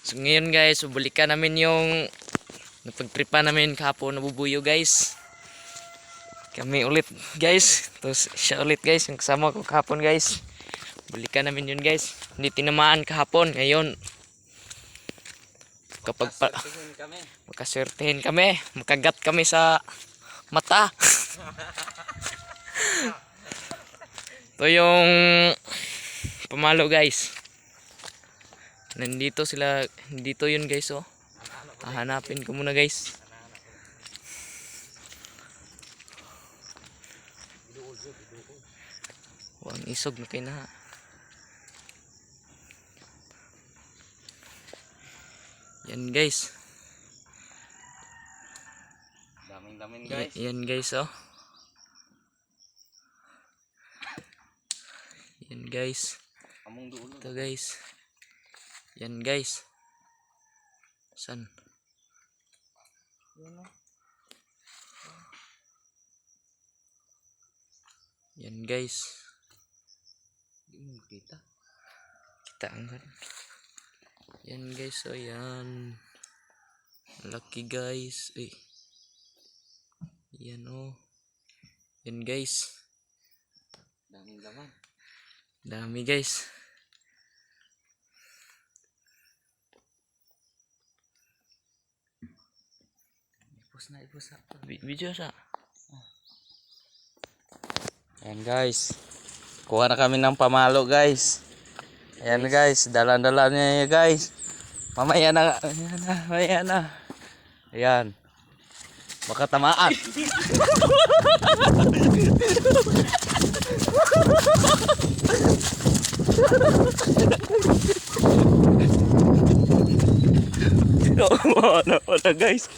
So ngayon guys, balikan namin yung napagtripa namin kahapon na bubuyo guys. Kami ulit guys. Tapos siya ulit guys, yung kasama ko kahapon guys. Balikan namin yun guys. Hindi tinamaan kahapon. Ngayon kapag makaswertehin kami, makagat kami sa mata. Ito yung pamalo guys. Nandito sila, dito yun guys oh. Hanapin ko muna guys. Huwag isog na kayo na. Yan guys. Daming guys. Yan guys oh. Yan guys. Among dulo. Ito guys. Yan guys. San? Yan guys. Hindi mo kita. Kita ang ganun. Yan guys, oh yan. Lucky guys. Eh. Yan oh. Yan guys. Daming laman. Dami guys. Ipos na. Video sa. Ayan guys. Kuha na kami ng pamalo guys. Ayan guys, dala-dala niya guys. Mamaya na. Ayan. Baka tamaan. Wala guys.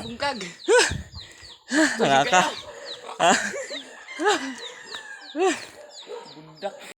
Bungkag. Nakaka. Bundak.